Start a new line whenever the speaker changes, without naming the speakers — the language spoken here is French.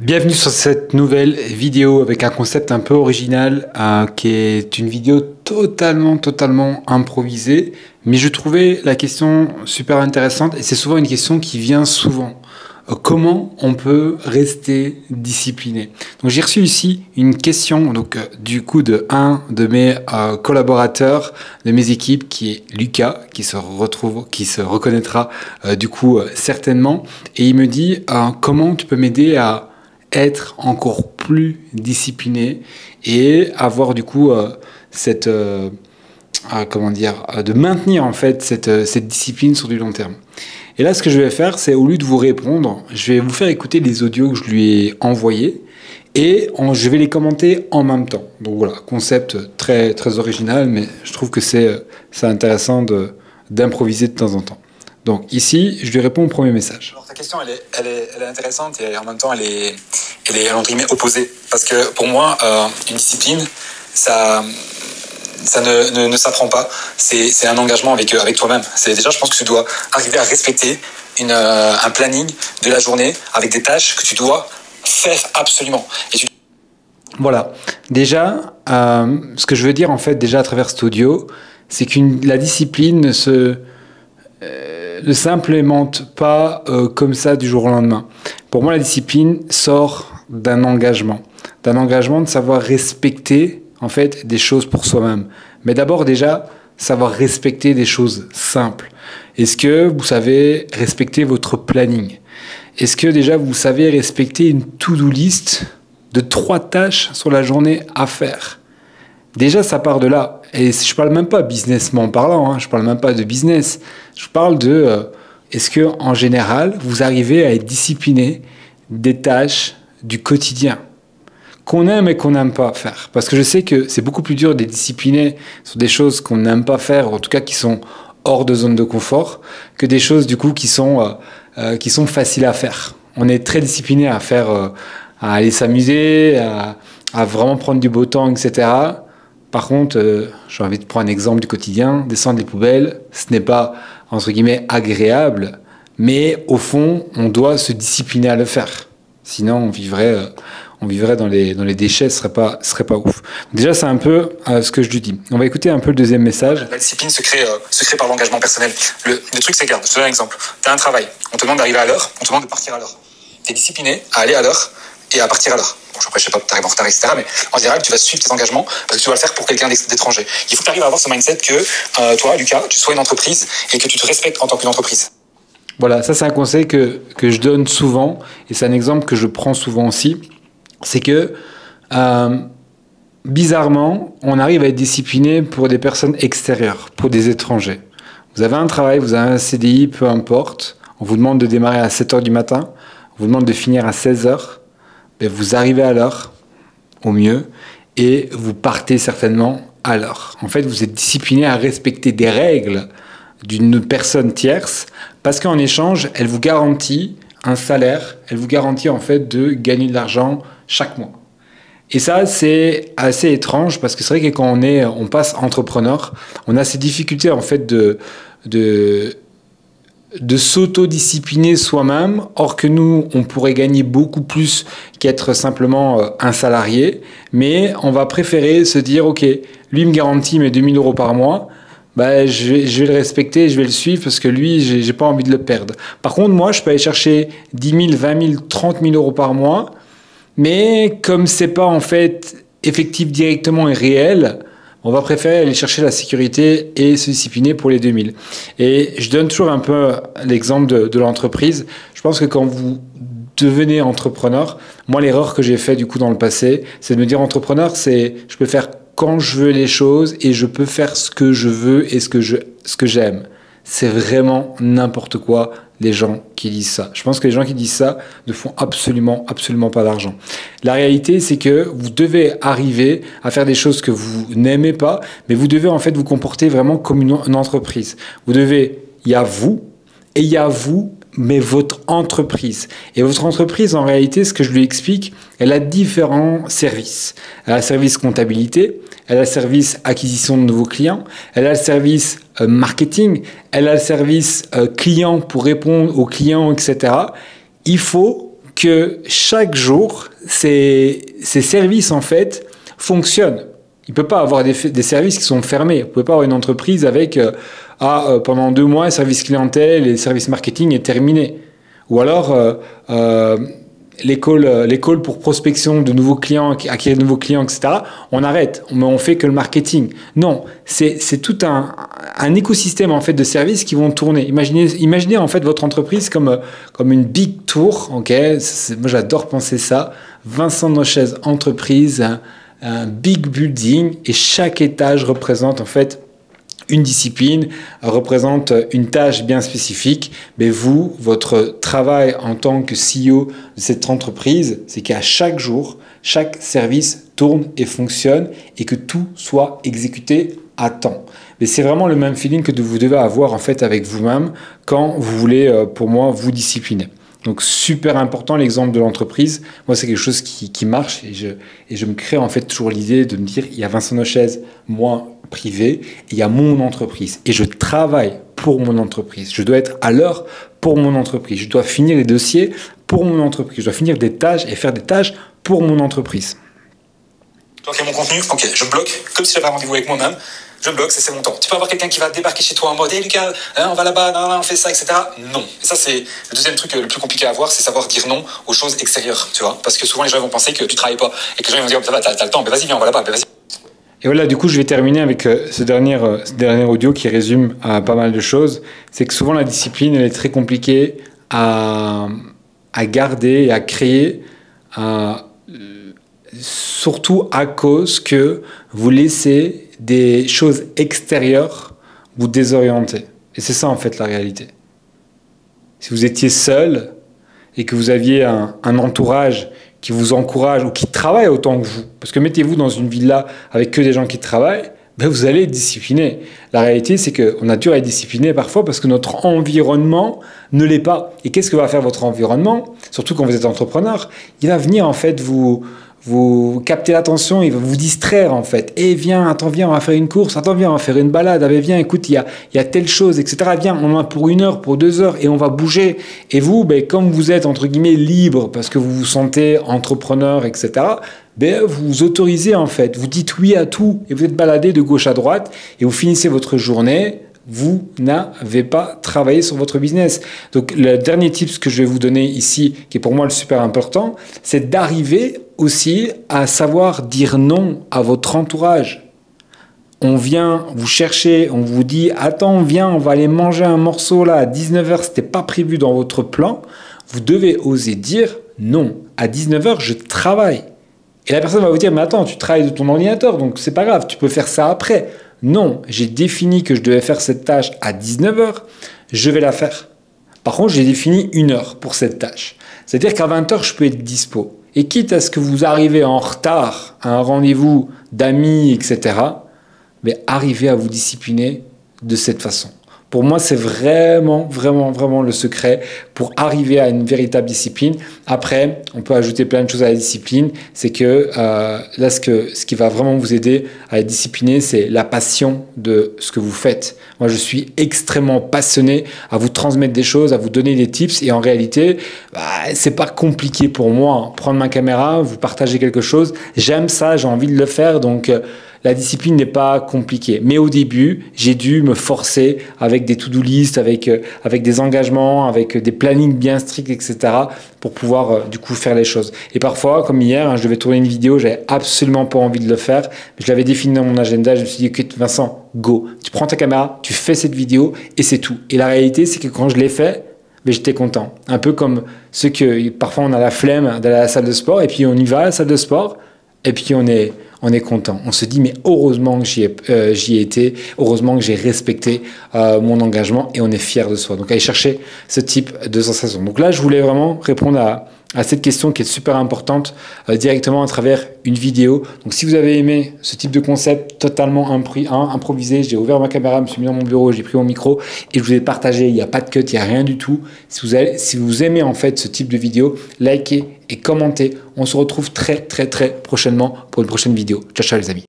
Bienvenue sur cette nouvelle vidéo avec un concept un peu original qui est une vidéo totalement improvisée, mais je trouvais la question super intéressante et c'est souvent une question qui vient souvent. Comment on peut rester discipliné? Donc j'ai reçu ici une question du coup de un de mes collaborateurs de mes équipes qui est Lucas, qui se reconnaîtra certainement, et il me dit comment tu peux m'aider à être encore plus discipliné et avoir de maintenir en fait cette discipline sur du long terme. Et là, ce que je vais faire, c'est au lieu de vous répondre, je vais vous faire écouter les audios que je lui ai envoyés et je vais les commenter en même temps. Donc voilà, concept très original, mais je trouve que c'est intéressant d'improviser de temps en temps. Donc ici, je lui réponds au premier message.
Alors ta question, elle est intéressante et en même temps, elle est entre guillemets opposée. Parce que pour moi, une discipline, ça ne s'apprend pas. C'est un engagement avec toi-même. Déjà, je pense que tu dois arriver à respecter un planning de la journée avec des tâches que tu dois faire absolument.
Voilà. Déjà, ce que je veux dire en fait déjà à travers cet audio, c'est que la discipline ne s'implémente pas comme ça du jour au lendemain. Pour moi, la discipline sort d'un engagement de savoir respecter en fait des choses pour soi-même. Mais d'abord déjà, savoir respecter des choses simples. Est-ce que vous savez respecter votre planning? Est-ce que déjà vous savez respecter une to-do list de 3 tâches sur la journée à faire? Déjà, ça part de là. Et je parle même pas businessment parlant, hein, je parle même pas de business. Je parle de est-ce que en général, vous arrivez à être discipliné des tâches du quotidien qu'on aime et qu'on n'aime pas faire. Parce que je sais que c'est beaucoup plus dur d'être discipliné sur des choses qu'on n'aime pas faire, ou en tout cas qui sont hors de zone de confort, que des choses du coup qui sont faciles à faire. On est très discipliné à faire, à aller s'amuser, à vraiment prendre du beau temps, etc. Par contre, j'ai envie de prendre un exemple du quotidien, descendre les poubelles, ce n'est pas, entre guillemets, agréable, mais au fond, on doit se discipliner à le faire. Sinon, on vivrait dans les déchets, ce serait pas ouf. Déjà, c'est un peu ce que je lui dis. On va écouter un peu le deuxième message.
La discipline se crée par l'engagement personnel. Le truc, c'est, regarde, je te donne un exemple. Tu as un travail, on te demande d'arriver à l'heure, on te demande de partir à l'heure. Tu es discipliné à aller à l'heure et à partir à l'heure. Bon, après, je sais pas, tu arrives en retard, etc. Mais en général, tu vas suivre tes engagements parce que tu vas le faire pour quelqu'un d'étranger. Il faut que tu arrives à avoir ce mindset que toi, Lucas, tu sois une entreprise et que tu te respectes en tant qu'entreprise.
Voilà, ça c'est un conseil que je donne souvent et c'est un exemple que je prends souvent aussi. C'est que bizarrement, on arrive à être discipliné pour des personnes extérieures, pour des étrangers. Vous avez un travail, vous avez un CDI, peu importe. On vous demande de démarrer à 7h du matin, on vous demande de finir à 16h. Ben vous arrivez à l'heure, au mieux, et vous partez certainement à l'heure. En fait, vous êtes discipliné à respecter des règles d'une personne tierce parce qu'en échange, elle vous garantit un salaire, elle vous garantit en fait de gagner de l'argent chaque mois. Et ça, c'est assez étrange parce que c'est vrai que quand on passe entrepreneur, on a ces difficultés en fait de s'auto-discipliner soi-même, or que nous, on pourrait gagner beaucoup plus qu'être simplement un salarié, mais on va préférer se dire, ok, lui me garantit mes 2000 € par mois, bah, je vais le respecter, je vais le suivre parce que lui, j'ai pas envie de le perdre. Par contre, moi, je peux aller chercher 10 000, 20 000, 30 000 € par mois, mais comme c'est pas en fait effectif directement et réel, on va préférer aller chercher la sécurité et se discipliner pour les 2000. Et je donne toujours un peu l'exemple de l'entreprise. Je pense que quand vous devenez entrepreneur, moi l'erreur que j'ai fait du coup dans le passé, c'est de me dire entrepreneur, c'est je peux faire quand je veux les choses et je peux faire ce que je veux et ce que j'aime. C'est vraiment n'importe quoi les gens qui disent ça. Je pense que les gens qui disent ça ne font absolument pas d'argent. La réalité, c'est que vous devez arriver à faire des choses que vous n'aimez pas, mais vous devez en fait vous comporter vraiment comme une entreprise. Il y a vous et il y a vous, mais votre entreprise. Et votre entreprise, en réalité, ce que je lui explique, elle a différents services. Elle a le service comptabilité, elle a le service acquisition de nouveaux clients, elle a le service marketing, elle a le service client pour répondre aux clients, etc. Il faut que chaque jour, ces services en fait fonctionnent. Il ne peut pas avoir des services qui sont fermés. Vous ne pouvez pas avoir une entreprise avec pendant 2 mois, service clientèle et service marketing est terminé. Ou alors les calls pour prospection de nouveaux clients, acquérir de nouveaux clients, etc. On arrête, mais on fait que le marketing. Non, c'est tout un écosystème en fait de services qui vont tourner. Imaginez en fait votre entreprise comme une big tour. Ok, moi j'adore penser ça. Vincent Nochez entreprise. Un big building et chaque étage représente en fait une discipline, représente une tâche bien spécifique. Mais vous, votre travail en tant que CEO de cette entreprise, c'est qu'à chaque jour, chaque service tourne et fonctionne et que tout soit exécuté à temps. Mais c'est vraiment le même feeling que vous devez avoir en fait avec vous-même quand vous voulez, pour moi, vous discipliner. Donc super important l'exemple de l'entreprise. Moi c'est quelque chose qui marche et je me crée en fait toujours l'idée de me dire il y a Vincent Nochez, moi privé, et il y a mon entreprise et je travaille pour mon entreprise. Je dois être à l'heure pour mon entreprise. Je dois finir les dossiers pour mon entreprise. Je dois finir des tâches et faire des tâches pour mon entreprise.
Donc, il y a mon contenu, ok, je bloque, comme si j'avais un rendez-vous avec moi-même, je bloque, c'est mon temps. Tu peux avoir quelqu'un qui va débarquer chez toi en mode, hey Lucas, hein, on va là-bas, on fait ça, etc. Non. Et ça, c'est le deuxième truc le plus compliqué à avoir, c'est savoir dire non aux choses extérieures, tu vois. Parce que souvent, les gens vont penser que tu travailles pas et que les gens vont dire, ça va, t'as le temps, mais vas-y, viens, on va là-bas, mais vas-y.
Et voilà, du coup, je vais terminer avec ce dernier audio qui résume pas mal de choses. C'est que souvent, la discipline, elle est très compliquée à garder et à créer, surtout à cause que vous laissez des choses extérieures vous désorienter. Et c'est ça, en fait, la réalité. Si vous étiez seul et que vous aviez un entourage qui vous encourage ou qui travaille autant que vous, parce que mettez-vous dans une villa avec que des gens qui travaillent, ben vous allez être discipliné. La réalité, c'est qu'on a dur à être discipliné parfois parce que notre environnement ne l'est pas. Et qu'est-ce que va faire votre environnement? Surtout quand vous êtes entrepreneur, il va venir en fait vous capter l'attention, il va vous distraire en fait. Et viens, attends, viens, on va faire une course, attends, viens, on va faire une balade, ah, viens, écoute, il y a telle chose, etc. Viens, on en a pour 1 heure, pour 2 heures et on va bouger. Et vous, ben, comme vous êtes entre guillemets libre parce que vous vous sentez entrepreneur, etc., ben, vous vous autorisez en fait, vous dites oui à tout et vous êtes baladé de gauche à droite et vous finissez votre journée. Vous n'avez pas travaillé sur votre business. Donc, le dernier tip que je vais vous donner ici, qui est pour moi le super important, c'est d'arriver aussi à savoir dire non à votre entourage. On vient vous chercher, on vous dit « Attends, viens, on va aller manger un morceau là à 19h, ce n'était pas prévu dans votre plan. » Vous devez oser dire « Non, à 19h, je travaille. » Et la personne va vous dire « Mais attends, tu travailles de ton ordinateur, donc c'est pas grave, tu peux faire ça après. » Non, j'ai défini que je devais faire cette tâche à 19h, je vais la faire. Par contre, j'ai défini 1 heure pour cette tâche. C'est-à-dire qu'à 20h, je peux être dispo. Et quitte à ce que vous arrivez en retard à un rendez-vous d'amis, etc., mais arrivez à vous discipliner de cette façon. Pour moi, c'est vraiment, vraiment, vraiment le secret pour arriver à une véritable discipline. Après, on peut ajouter plein de choses à la discipline. C'est que là, ce qui va vraiment vous aider à être discipliné, c'est la passion de ce que vous faites. Moi, je suis extrêmement passionné à vous transmettre des choses, à vous donner des tips. Et en réalité, c'est pas compliqué pour moi. Prendre ma caméra, vous partager quelque chose. J'aime ça, j'ai envie de le faire. Donc, la discipline n'est pas compliquée. Mais au début, j'ai dû me forcer avec des to-do list, avec des engagements, avec des plannings bien stricts, etc. pour pouvoir du coup faire les choses. Et parfois, comme hier, je devais tourner une vidéo, j'avais absolument pas envie de le faire, mais je l'avais défini dans mon agenda, je me suis dit, écoute Vincent, go, tu prends ta caméra, tu fais cette vidéo et c'est tout. Et la réalité, c'est que quand je l'ai fait, mais j'étais content. Un peu comme ceux que parfois on a la flemme d'aller à la salle de sport et puis on y va à la salle de sport et puis on est content. On se dit, mais heureusement que j'y ai été, heureusement que j'ai respecté mon engagement et on est fier de soi. Donc, allez chercher ce type de sensation. Donc là, je voulais vraiment répondre à cette question qui est super importante directement à travers une vidéo. Donc, si vous avez aimé ce type de concept totalement improvisé, j'ai ouvert ma caméra, je me suis mis dans mon bureau, j'ai pris mon micro et je vous ai partagé. Il n'y a pas de cut, il n'y a rien du tout. Si vous aimez en fait ce type de vidéo, likez et commentez. On se retrouve très, très, très prochainement pour une prochaine vidéo. Ciao, ciao les amis.